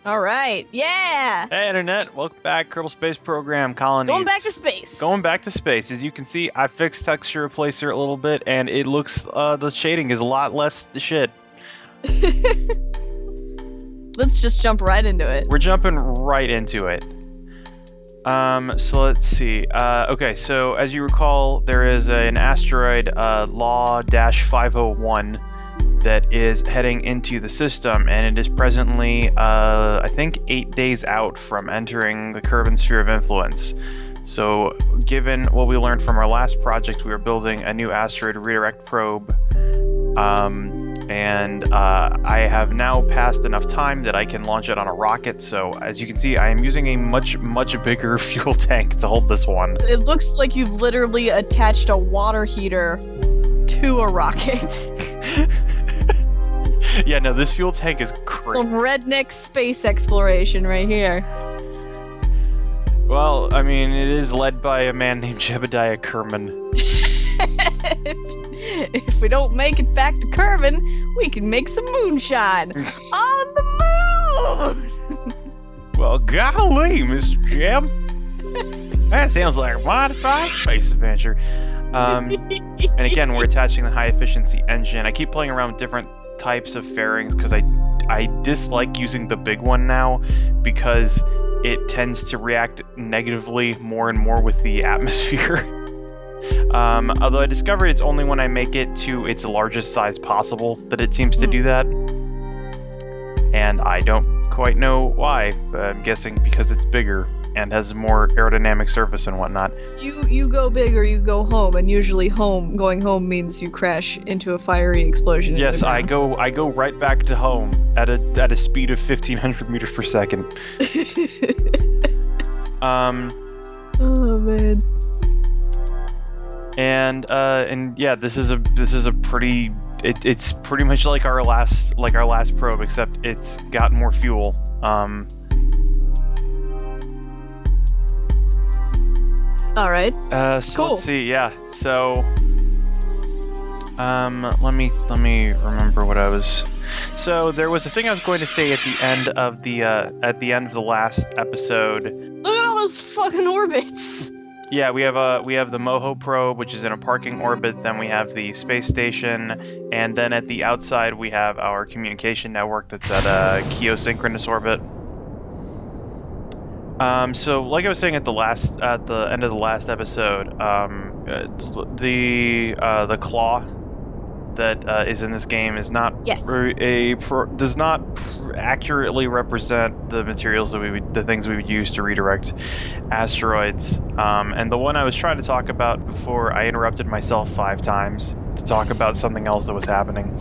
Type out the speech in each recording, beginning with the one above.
All right. Yeah. Hey, Internet. Welcome back. Kerbal Space Program, Colonies. Going back to space. Going back to space. As you can see, I fixed Texture Replacer a little bit, and it looks, the shading is a lot less shit. Let's just jump right into it. We're jumping right into it. So let's see. Okay, so as you recall, there is an asteroid, Law-501, that is heading into the system, and it is presently, I think, 8 days out from entering the Kerbal sphere of influence. So, given what we learned from our last project, we were building a new asteroid redirect probe, and I have now passed enough time that I can launch it on a rocket. So, as you can see, I am using a much bigger fuel tank to hold this one. It looks like you've literally attached a water heater to a rocket. Yeah, no, this fuel tank is crazy. Some redneck space exploration right here. Well, I mean, it is led by a man named Jebediah Kerman. If we don't make it back to Kerbal, we can make some moonshine on the moon. Well, golly, Mr. Jeb. That sounds like a modified space adventure. And again, we're attaching the high-efficiency engine. I keep playing around with different types of fairings because I dislike using the big one now because it tends to react negatively more and more with the atmosphere. Although I discovered it's only when I make it to its largest size possible that it seems to do that. And I don't quite know why, but I'm guessing because it's bigger and has a more aerodynamic surface and whatnot. You go big or you go home, and usually going home means you crash into a fiery explosion. Yes, I go right back to home at a speed of 1,500 meters per second. Oh man. And yeah, this is a pretty it's pretty much like our last probe, except it's got more fuel. All right. So cool. Let's see. Yeah. So let me remember what I was. So there was a thing I was going to say at the end of the last episode. Look at all those fucking orbits. Yeah, we have the Moho probe, which is in a parking orbit. Then we have the space station, and then at the outside we have our communication network that's at a geosynchronous orbit. So like I was saying at the end of the last episode, the claw that is in this game is not does not accurately represent the materials that the things we would use to redirect asteroids. And the one I was trying to talk about before I interrupted myself 5 times to talk about something else that was happening.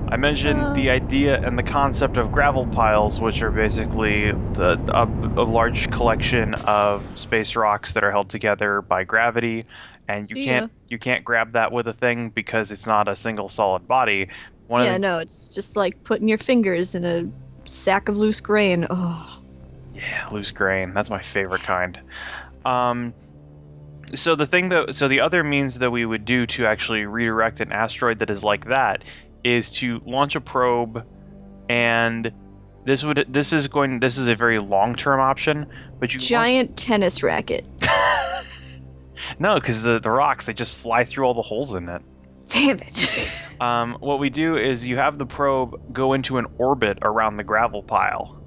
I mentioned the idea and the concept of gravel piles, which are basically a large collection of space rocks that are held together by gravity, and you can't grab that with a thing because it's not a single solid body. No, it's just like putting your fingers in a sack of loose grain. Oh. Yeah, loose grain. That's my favorite kind. So the other means that we would do to actually redirect an asteroid that is like that is to launch a probe, and this is a very long-term option, but giant tennis racket. No, because the rocks, they just fly through all the holes in it. Damn it. What we do is you have the probe go into an orbit around the gravel pile,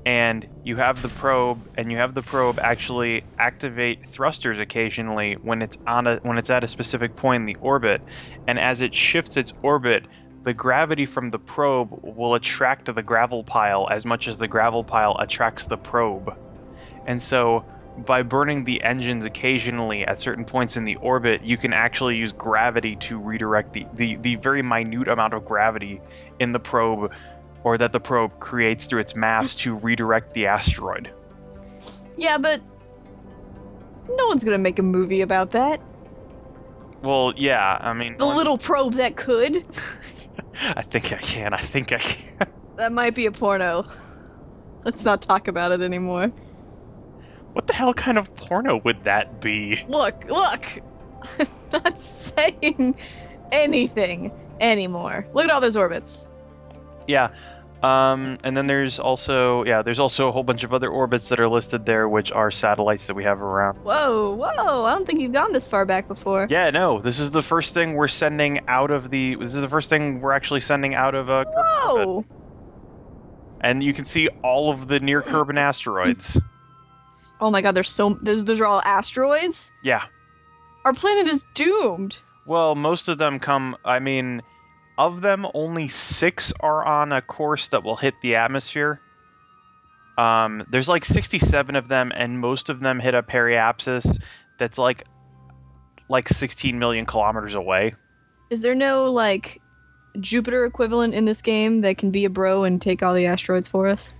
and you have the probe actually activate thrusters occasionally when it's at a specific point in the orbit, and as it shifts its orbit, the gravity from the probe will attract the gravel pile as much as the gravel pile attracts the probe. And so by burning the engines occasionally at certain points in the orbit, you can actually use gravity to redirect the very minute amount of gravity in the probe, or that the probe creates through its mass, to redirect the asteroid. Yeah, but no one's gonna make a movie about that. Well, yeah, I mean... The little probe that could. I think I can. That might be a porno. Let's not talk about it anymore. What the hell kind of porno would that be? Look! I'm not saying anything anymore. Look at all those orbits. Yeah. And then there's also a whole bunch of other orbits that are listed there, which are satellites that we have around. Whoa, whoa! I don't think you've gone this far back before. Yeah, no, this is the first thing we're sending out of the. This is the first thing we're actually sending out of a. Whoa! And you can see all of the near Kerbin asteroids. Oh my God, those are all asteroids? Yeah. Our planet is doomed. Well, most of them come. I mean, of them, only 6 are on a course that will hit the atmosphere. There's like 67 of them, and most of them hit a periapsis that's like 16 million kilometers away. Is there no like Jupiter equivalent in this game that can be a bro and take all the asteroids for us?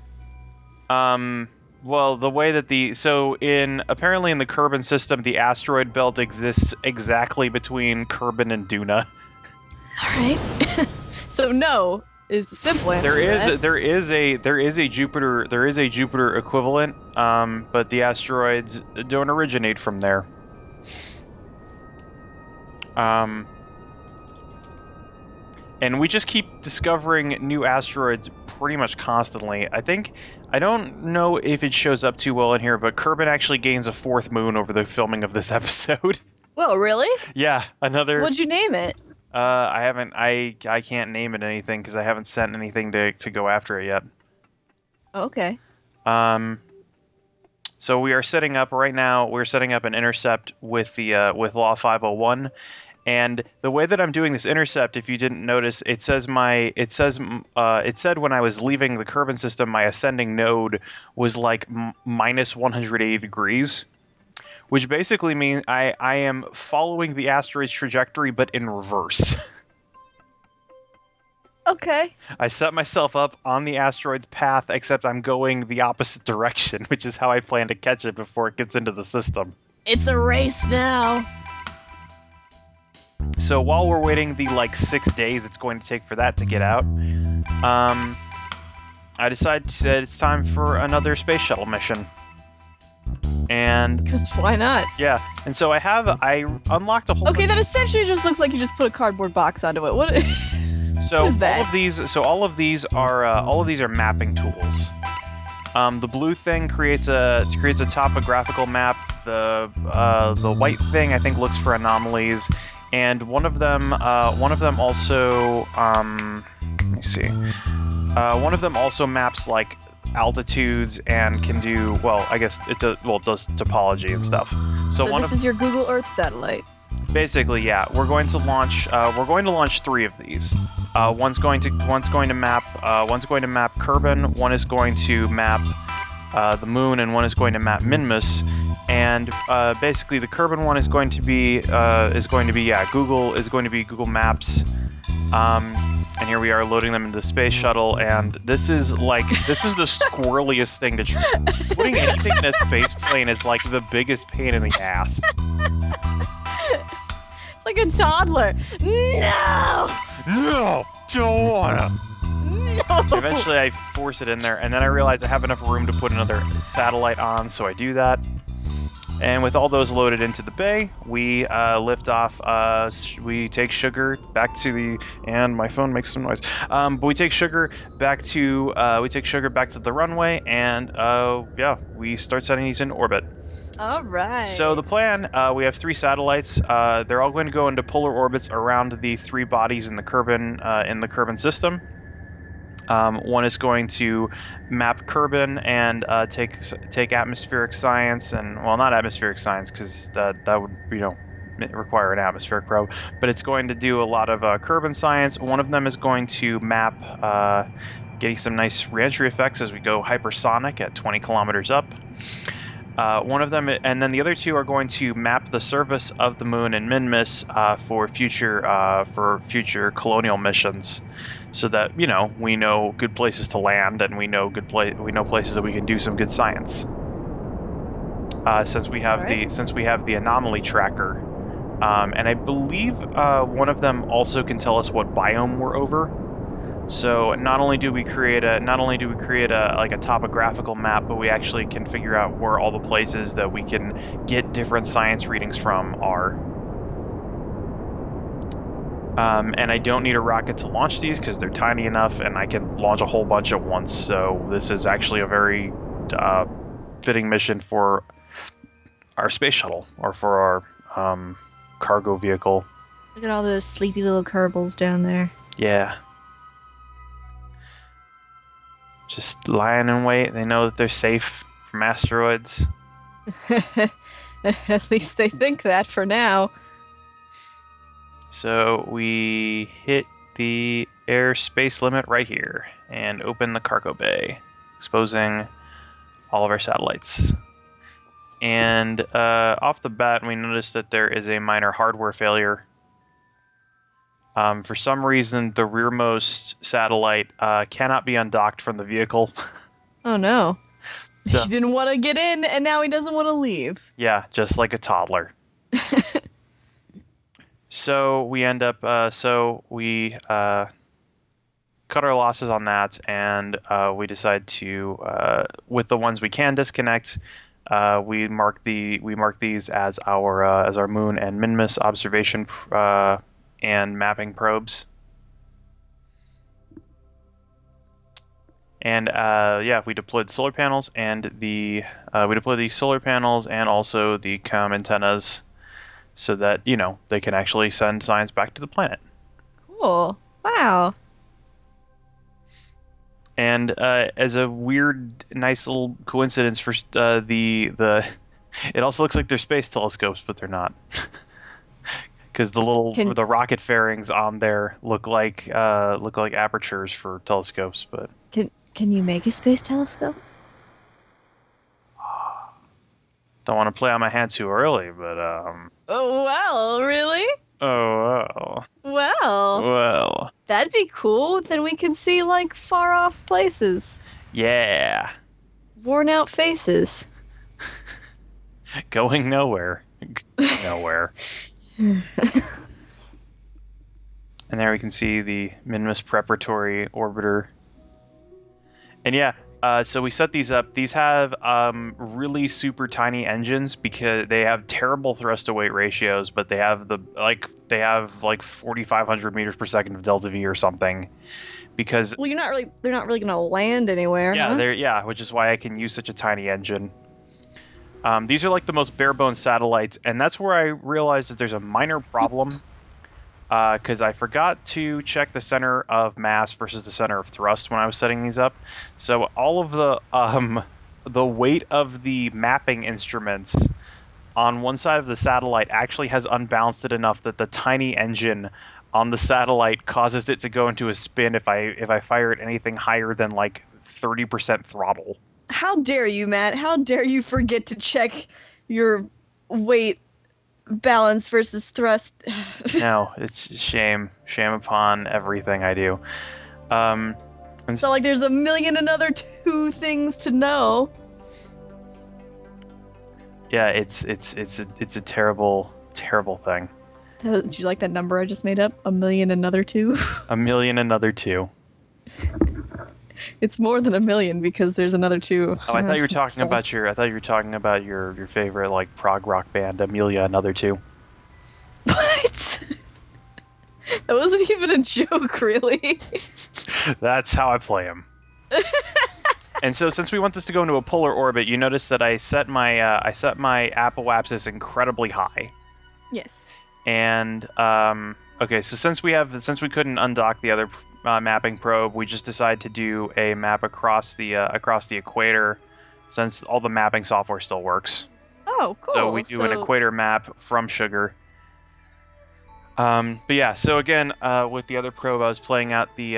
Well, the way that apparently in the Kerbin system, the asteroid belt exists exactly between Kerbin and Duna. All right. So no is the simple answer. There is a Jupiter equivalent, but the asteroids don't originate from there. And we just keep discovering new asteroids pretty much constantly. I don't know if it shows up too well in here, but Kerbin actually gains a 4th moon over the filming of this episode. Whoa, really? Yeah, another. What'd you name it? I can't name it anything because I haven't sent anything to go after it yet. Okay. So we are setting up right now. We're setting up an intercept with Law 501. And the way that I'm doing this intercept, if you didn't notice, it said when I was leaving the Kerbin system, my ascending node was like minus 180 degrees, which basically means I am following the asteroid's trajectory, but in reverse. Okay. I set myself up on the asteroid's path, except I'm going the opposite direction, which is how I plan to catch it before it gets into the system. It's a race now. So while we're waiting the 6 days it's going to take for that to get out, I decided that it's time for another space shuttle mission. And because why not? Yeah, and so I unlocked a whole. Okay, that essentially just looks like you just put a cardboard box onto it. What? So what is that? all of these are mapping tools. The blue thing creates a topographical map. The white thing I think looks for anomalies. And one of them also, let me see. One of them also maps like altitudes and can do, well, I guess it does topology and stuff. So this is your Google Earth satellite. Basically, yeah. We're going to launch 3 of these. One's going to map Kerbin. One is going to map the moon, and one is going to map Minmus. And basically, the Kerbin one is going to be Google Maps. And here we are loading them into the space shuttle, and this is the squirreliest thing to try. Putting anything in a space plane is like the biggest pain in the ass. It's like a toddler. No, don't wanna. No. Eventually, I force it in there, and then I realize I have enough room to put another satellite on, so I do that. And with all those loaded into the bay, we lift off. We take Sugar back to the. And my phone makes some noise. But we take Sugar back to. The runway, and we start setting these into orbit. All right. So the plan, we have 3 satellites. They're all going to go into polar orbits around the 3 bodies in the Kerbin system. One is going to map Kerbin and take atmospheric science, and well, not atmospheric science because that would require an atmospheric probe, but it's going to do a lot of Kerbin science. One of them is going to map, getting some nice reentry effects as we go hypersonic at 20 kilometers up. One of them, and then the other 2 are going to map the surface of the moon and Minmus for future colonial missions, so that we know good places to land, and we know places that we can do some good science. Since we have the anomaly tracker, and I believe one of them also can tell us what biome we're over. So not only do we create a topographical map, but we actually can figure out where all the places that we can get different science readings from are. And I don't need a rocket to launch these because they're tiny enough, and I can launch a whole bunch at once. So this is actually a very fitting mission for our space shuttle, or for our cargo vehicle. Look at all those sleepy little Kerbals down there. Yeah. Just lying in wait. They know that they're safe from asteroids. At least they think that for now. So we hit the airspace limit right here and open the cargo bay, exposing all of our satellites. And off the bat, we notice that there is a minor hardware failure. For some reason, the rearmost satellite cannot be undocked from the vehicle. Oh no. So, He didn't want to get in, and now he doesn't want to leave. yeah, just like a toddler. So we end up, we cut our losses on that, and we decide to, with the ones we can disconnect, we mark these as our moon and Minmus observation and mapping probes. And yeah, we deployed solar panels and the solar panels and also the comm antennas, so that they can actually send science back to the planet. Cool. Wow. And as a weird, nice little coincidence for it also looks like they're space telescopes, but they're not, because the rocket fairings on there look like apertures for telescopes. But Can you make a space telescope? don't want to play on my hand too early, but Oh, well, really? oh Well, that'd be cool. Then we could see, like, far-off places. Yeah. Worn-out faces. Going nowhere. Nowhere. And there we can see the Minmus preparatory orbiter. And yeah, so we set these up. These have really super tiny engines because they have terrible thrust to weight ratios, but they have like 4,500 meters per second of delta V or something. Because they're not really gonna land anywhere. Yeah, huh? Which is why I can use such a tiny engine. These are like the most bare bones satellites, and that's where I realized that there's a minor problem. Because I forgot to check the center of mass versus the center of thrust when I was setting these up. So all of the weight of the mapping instruments on one side of the satellite actually has unbalanced it enough that the tiny engine on the satellite causes it to go into a spin if I fire it anything higher than like 30% throttle. How dare you, Matt? How dare you forget to check your weight balance versus thrust? No, it's shame upon everything I do. So like there's a million and other two things to know. Yeah, it's a terrible thing. Did you like that number I just made up? A million another two? A million another two. It's more than a million because there's another two. Oh, I thought you were talking about your favorite like prog rock band, Amelia Another Two. What? That wasn't even a joke, really. That's how I play them. And so, since we want this to go into a polar orbit, you notice that I set my apoapsis incredibly high. Yes. And okay, so since we couldn't undock the other mapping probe, we just decided to do a map across the equator, since all the mapping software still works. Oh, cool. So we do an equator map from Sugar. But yeah, so again, with the other probe, I was playing out the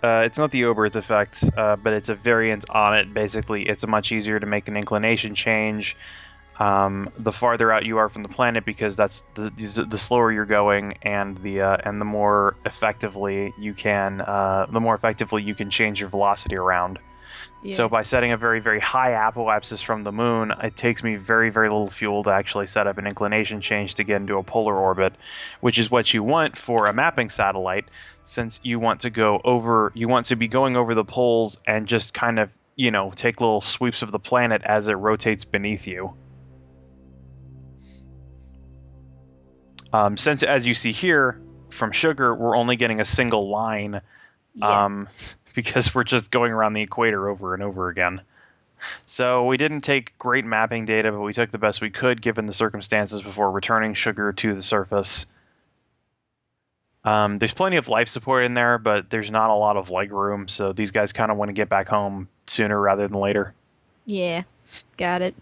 it's not the Oberth effect, but it's a variant on it. Basically, it's much easier to make an inclination change the farther out you are from the planet, because that's the slower you're going, and the more effectively you can change your velocity around. Yeah. So by setting a very, very high apoapsis from the moon, it takes me very, very little fuel to actually set up an inclination change to get into a polar orbit, which is what you want for a mapping satellite, since you want to be going over the poles and just kind of, take little sweeps of the planet as it rotates beneath you. Since, as you see here, from Sugar, we're only getting a single line because we're just going around the equator over and over again. So we didn't take great mapping data, but we took the best we could given the circumstances before returning Sugar to the surface. There's plenty of life support in there, but there's not a lot of leg room, so these guys kind of want to get back home sooner rather than later. Yeah, got it.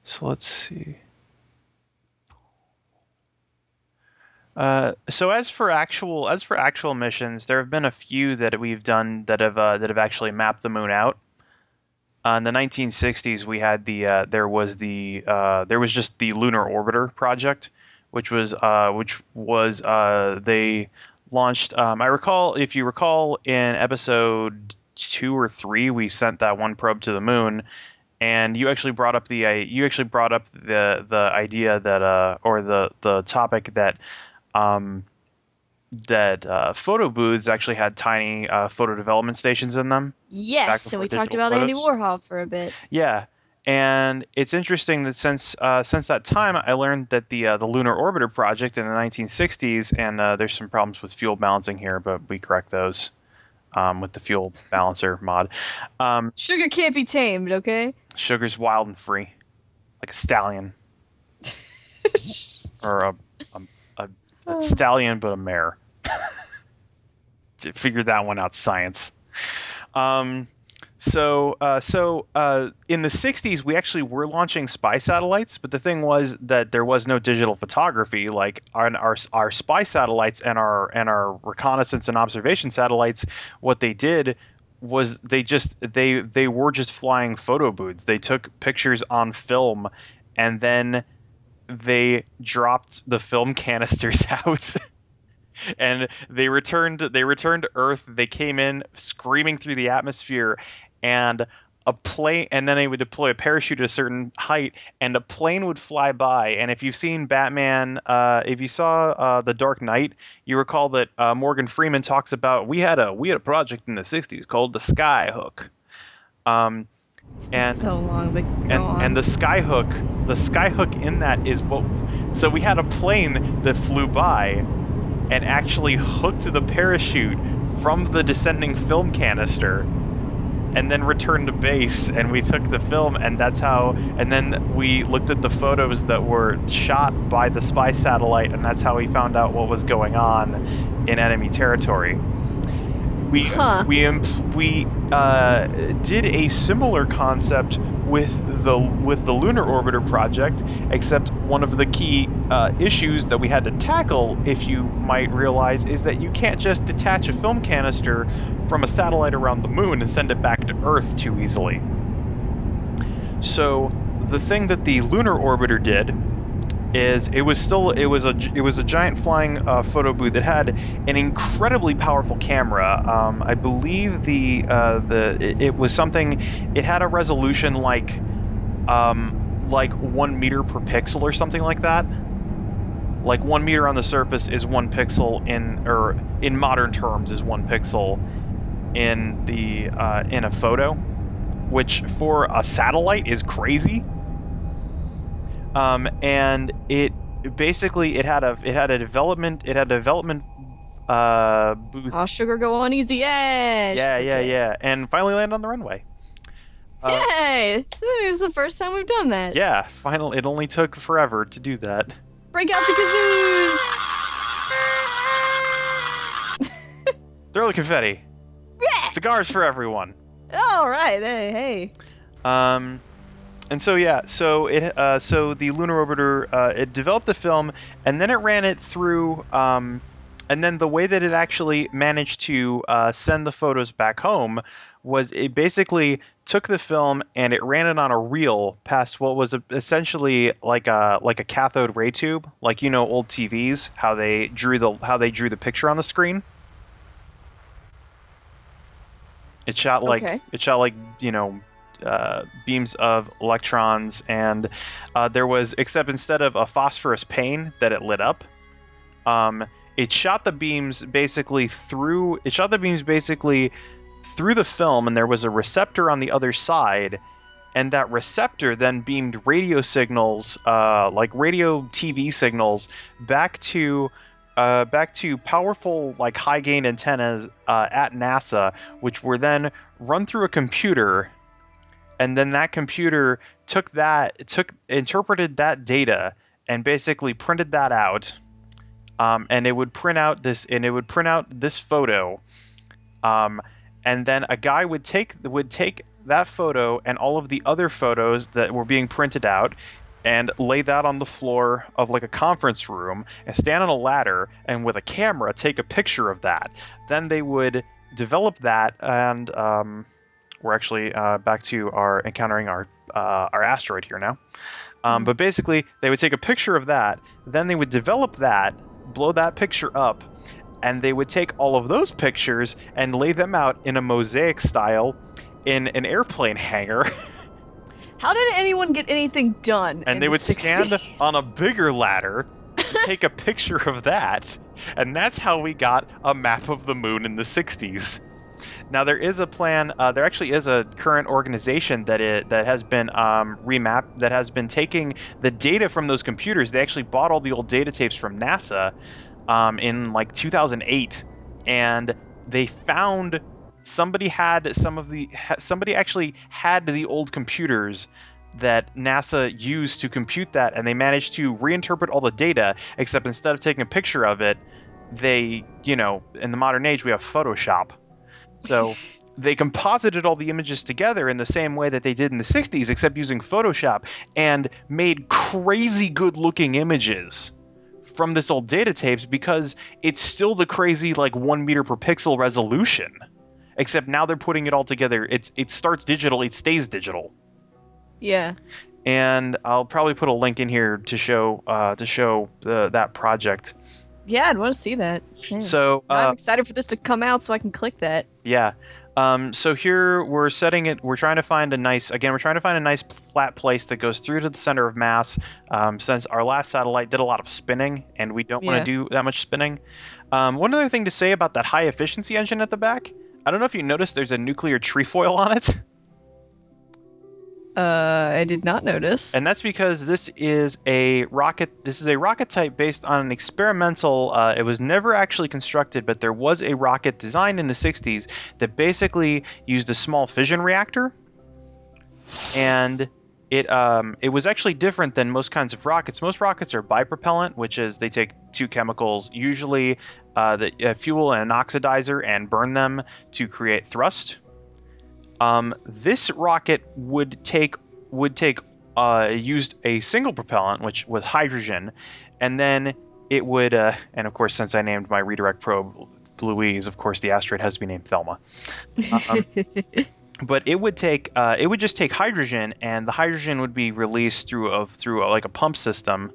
So let's see. So as for actual missions, there have been a few that we've done that have actually mapped the moon out. In the 1960s, we had there was just the Lunar Orbiter project, which was they launched. If you recall, in episode 2 or 3, we sent that one probe to the moon, and you actually brought up the idea that or the topic that photo booths actually had tiny photo development stations in them. Yes, and we talked about Andy Warhol for a bit. Yeah, and it's interesting that since that time, I learned that the Lunar Orbiter project in the 1960s, and there's some problems with fuel balancing here, but we correct those with the fuel balancer mod. Sugar can't be tamed, okay? Sugar's wild and free, like a stallion, or a stallion, but a mare. Figured that one out, science. So in the 60s, we actually were launching spy satellites, but the thing was that there was no digital photography. Like our spy satellites and our reconnaissance and observation satellites, what they did was they were just flying photo booths. They took pictures on film, and then they dropped the film canisters out. And they returned to Earth. They came in screaming through the atmosphere, and then they would deploy a parachute at a certain height, and a plane would fly by. And if you've seen Batman, if you saw The Dark Knight, you recall that Morgan Freeman talks about we had a project in the 60s called the Skyhook. It's been so long, but go on. And the skyhook in that is so we had a plane that flew by and actually hooked the parachute from the descending film canister, and then returned to base, and we took the film, and then we looked at the photos that were shot by the spy satellite, and that's how we found out what was going on in enemy territory. We did a similar concept with the Lunar Orbiter project, except one of the key issues that we had to tackle, if you might realize, is that you can't just detach a film canister from a satellite around the moon and send it back to Earth too easily. So the thing that the Lunar Orbiter did is it was a giant flying photo booth that had an incredibly powerful camera. I believe it had a resolution like 1 meter per pixel or something like that. Like 1 meter on the surface is 1 pixel in modern terms is 1 pixel in a photo, which for a satellite is crazy. And it had a development booth. Oh, Sugar, go on easy, Yeah. And finally land on the runway. Yay! This is the first time we've done that. Yeah, finally. It only took forever to do that. Break out the kazoos! Throw the confetti. Yeah! Cigars for everyone. All right, hey. And so so the Lunar Orbiter it developed the film, and then it ran it through, and then the way that it actually managed to send the photos back home was it basically took the film and it ran it on a reel past what was essentially like a cathode ray tube, like old TVs, how they drew the picture on the screen. It shot beams of electrons, and there was, except instead of a phosphorus pane that it lit up, it shot the beams basically through the film, and there was a receptor on the other side, and that receptor then beamed radio signals, like radio TV signals, back to powerful, like, high gain antennas at NASA, which were then run through a computer, and then that computer interpreted that data and basically printed that out, and it would print out this photo, and then a guy would take that photo and all of the other photos that were being printed out and lay that on the floor of, like, a conference room and stand on a ladder and with a camera take a picture of that. Then they would develop that, and we're actually back to encountering our asteroid here now. But basically, they would take a picture of that, then they would develop that, blow that picture up, and they would take all of those pictures and lay them out in a mosaic style in an airplane hangar. How did anyone get anything done? And they would stand on a bigger ladder and take a picture of that, and that's how we got a map of the moon in the 60s. Now, there is a plan. There actually is a current organization that has been remapped, that has been taking the data from those computers. They actually bought all the old data tapes from NASA in, like, 2008, and they found somebody actually had the old computers that NASA used to compute that, and they managed to reinterpret all the data, except instead of taking a picture of it, they, in the modern age, we have Photoshop. So they composited all the images together in the same way that they did in the 60s, except using Photoshop, and made crazy good-looking images from this old data tapes, because it's still the crazy, like, 1 meter per pixel resolution. Except now they're putting it all together. It starts digital, it stays digital. Yeah. And I'll probably put a link in here to show that project. Yeah, I'd want to see that. Yeah. So I'm excited for this to come out so I can click that. Yeah. So here we're setting it. We're trying to find a nice flat place that goes through to the center of mass. Since our last satellite did a lot of spinning, and we don't want to do that much spinning. One other thing to say about that high efficiency engine at the back. I don't know if you noticed, there's a nuclear trefoil on it. I did not notice. And that's because this is a rocket type based on an experimental, it was never actually constructed, but there was a rocket designed in the 60s that basically used a small fission reactor. And it was actually different than most kinds of rockets. Most rockets are bipropellant, which is they take two chemicals, usually the fuel and an oxidizer, and burn them to create thrust. This rocket used a single propellant, which was hydrogen, and then it would, and of course, since I named my redirect probe Louise, of course, the asteroid has to be named Thelma. But it would just take hydrogen, and the hydrogen would be released through a pump system,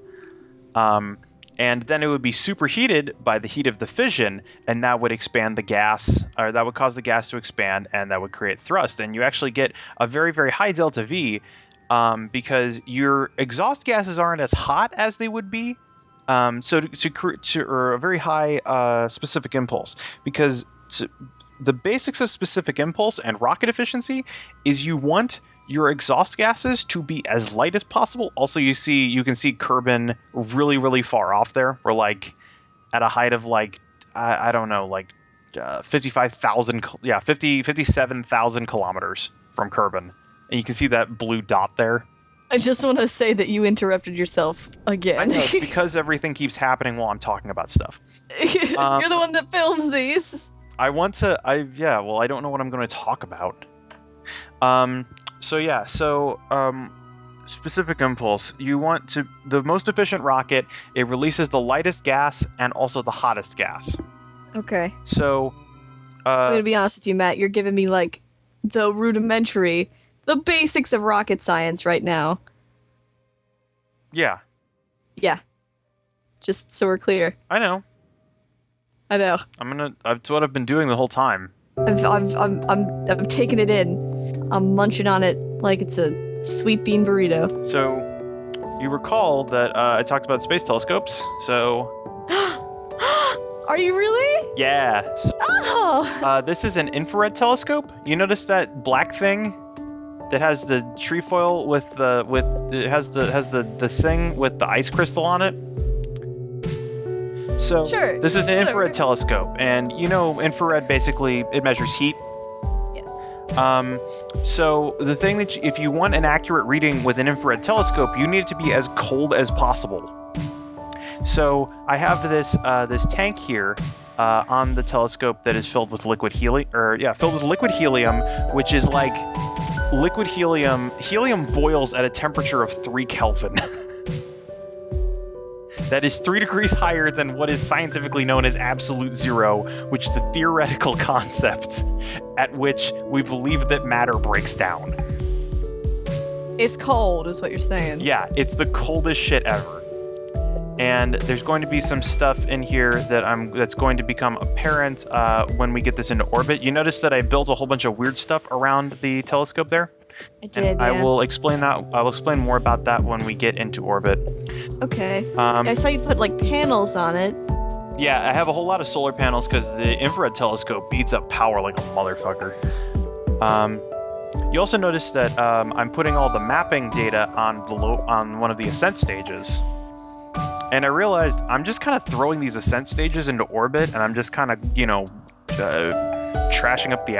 and then it would be superheated by the heat of the fission, and that would expand the gas, or that would cause the gas to expand, and that would create thrust. And you actually get a very, very high delta V, because your exhaust gases aren't as hot as they would be, or a very high specific impulse, because the basics of specific impulse and rocket efficiency is you want your exhaust gases to be as light as possible. Also, you can see Kerbal really, really far off there. We're like at a height of like, I don't know, like 57,000 kilometers from Kerbal. And you can see that blue dot there. I just want to say that you interrupted yourself again. I know, because everything keeps happening while I'm talking about stuff. You're the one that films these. I don't know what I'm going to talk about. Specific impulse. You want the most efficient rocket. It releases the lightest gas and also the hottest gas. Okay. So, I'm gonna be honest with you, Matt. You're giving me like the basics of rocket science right now. Yeah. Yeah. Just so we're clear. I know. That's what I've been doing the whole time. I'm taking it in. I'm munching on it like it's a sweet bean burrito. So, you recall that I talked about space telescopes. So, Are you really? Yeah. So, Oh! this is an infrared telescope. You notice that black thing that has the trefoil has the thing with the ice crystal on it? So Sure. this is an infrared Whatever. telescope, and infrared basically it measures heat. Yes. So the thing that if you want an accurate reading with an infrared telescope, you need it to be as cold as possible. So I have this tank here on the telescope that is filled with liquid helium, which is like liquid helium. Helium boils at a temperature of 3 Kelvin. That is 3 degrees higher than what is scientifically known as absolute zero, which is the theoretical concept at which we believe that matter breaks down. It's cold, is what you're saying. Yeah, it's the coldest shit ever. And there's going to be some stuff in here that's going to become apparent when we get this into orbit. You notice that I built a whole bunch of weird stuff around the telescope there? I did, yeah. I will explain more about that when we get into orbit. Okay. I saw you put, like, panels on it. Yeah, I have a whole lot of solar panels because the infrared telescope beats up power like a motherfucker. You also notice that I'm putting all the mapping data on one of the ascent stages. And I realized I'm just kind of throwing these ascent stages into orbit, and I'm just kind of, trashing up the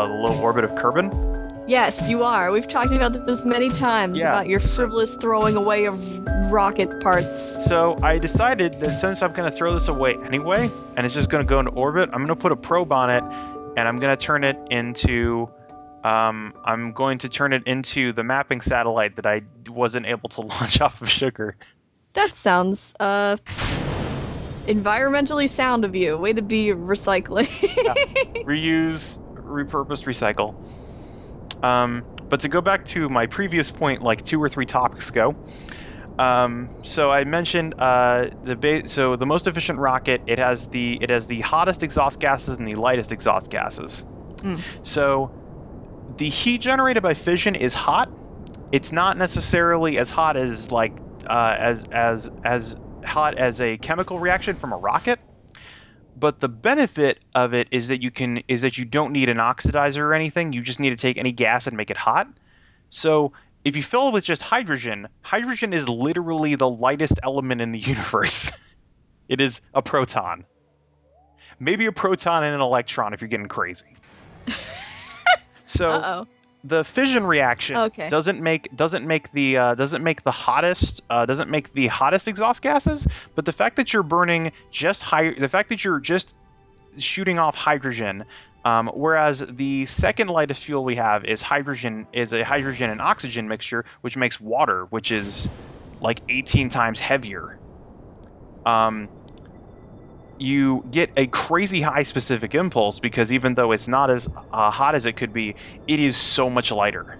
low orbit of Kerbal. Yes, you are. We've talked about this many times, about your frivolous throwing away of rocket parts. So I decided that since I'm going to throw this away anyway, and it's just going to go into orbit, I'm going to put a probe on it, and I'm going to turn it into the mapping satellite that I wasn't able to launch off of Sugar. That sounds environmentally sound of you. Way to be recycling. Yeah. Reuse, repurpose, recycle. But to go back to my previous point, like 2 or 3 topics ago, so I mentioned the most efficient rocket. It has the hottest exhaust gases and the lightest exhaust gases. So the heat generated by fission is hot. It's not necessarily as hot as as hot as a chemical reaction from a rocket. But the benefit of it is that you don't need an oxidizer or anything. You just need to take any gas and make it hot. So if you fill it with just hydrogen is literally the lightest element in the universe. It is a proton. Maybe a proton and an electron if you're getting crazy. So the fission reaction doesn't make the hottest exhaust gases, but the fact that you're burning the fact that you're just shooting off hydrogen, whereas the second lightest fuel we have is a hydrogen and oxygen mixture, which makes water, which is like 18 times heavier. You get a crazy high specific impulse because even though it's not as hot as it could be, it is so much lighter.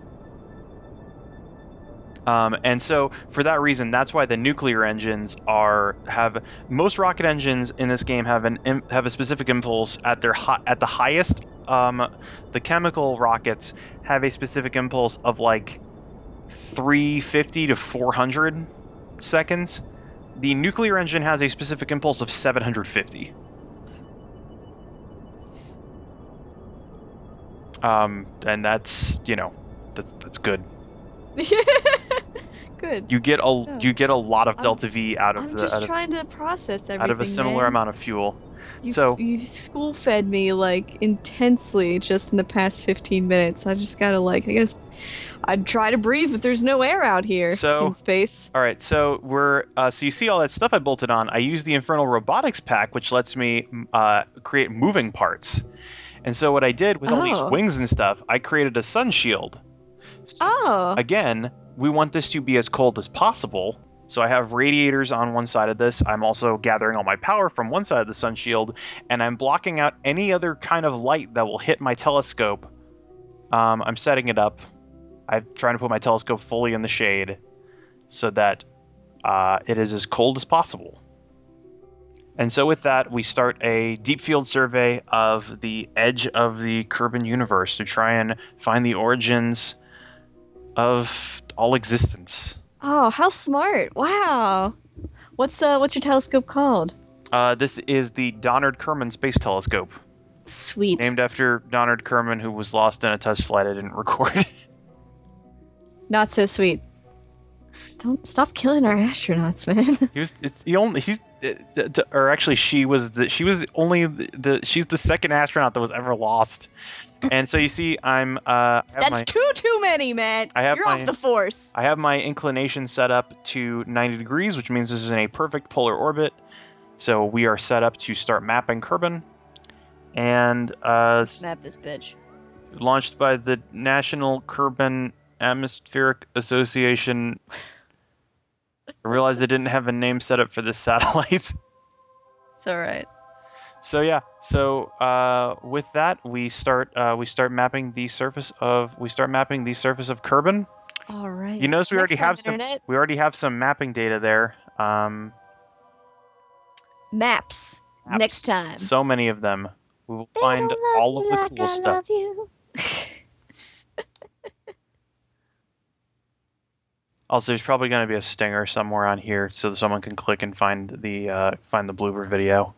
And so for that reason, that's why the nuclear engines most rocket engines in this game have a specific impulse at the highest. The chemical rockets have a specific impulse of like 350 to 400 seconds. The nuclear engine has a specific impulse of 750. And that's good. Good. You get a lot of delta V out of I'm just trying to process everything. Out of a similar amount of fuel. You school fed me like intensely just in the past 15 minutes. I just gotta I'd try to breathe, but there's no air out here in space. All right, so so you see all that stuff I bolted on. I use the Infernal Robotics pack, which lets me create moving parts. And so what I did with all these wings and stuff, I created a sun shield. Again, we want this to be as cold as possible. So I have radiators on one side of this. I'm also gathering all my power from one side of the sun shield, and I'm blocking out any other kind of light that will hit my telescope. I'm setting it up. I'm trying to put my telescope fully in the shade so that it is as cold as possible. And so with that, we start a deep field survey of the edge of the Kerbal universe to try and find the origins of all existence. Oh, how smart. Wow. What's your telescope called? This is the Donald Kerman Space Telescope. Sweet. Named after Donald Kerman, who was lost in a test flight I didn't record. Not so sweet. Don't stop killing our astronauts, man. She's the second astronaut that was ever lost. And so you see, That's too many, man. You're off the force. I have my inclination set up to 90 degrees, which means this is in a perfect polar orbit. So we are set up to start mapping Kerbin. And map this bitch. Launched by the National Kerbin Atmospheric Association. I realized I didn't have a name set up for this satellite. It's all right. So yeah, with that we start mapping the surface of Kerbin. All right. You notice we already have some mapping data there. Maps. Next time. So many of them. We will find all of the cool stuff. Also, there's probably going to be a stinger somewhere on here, so someone can click and find the blooper video.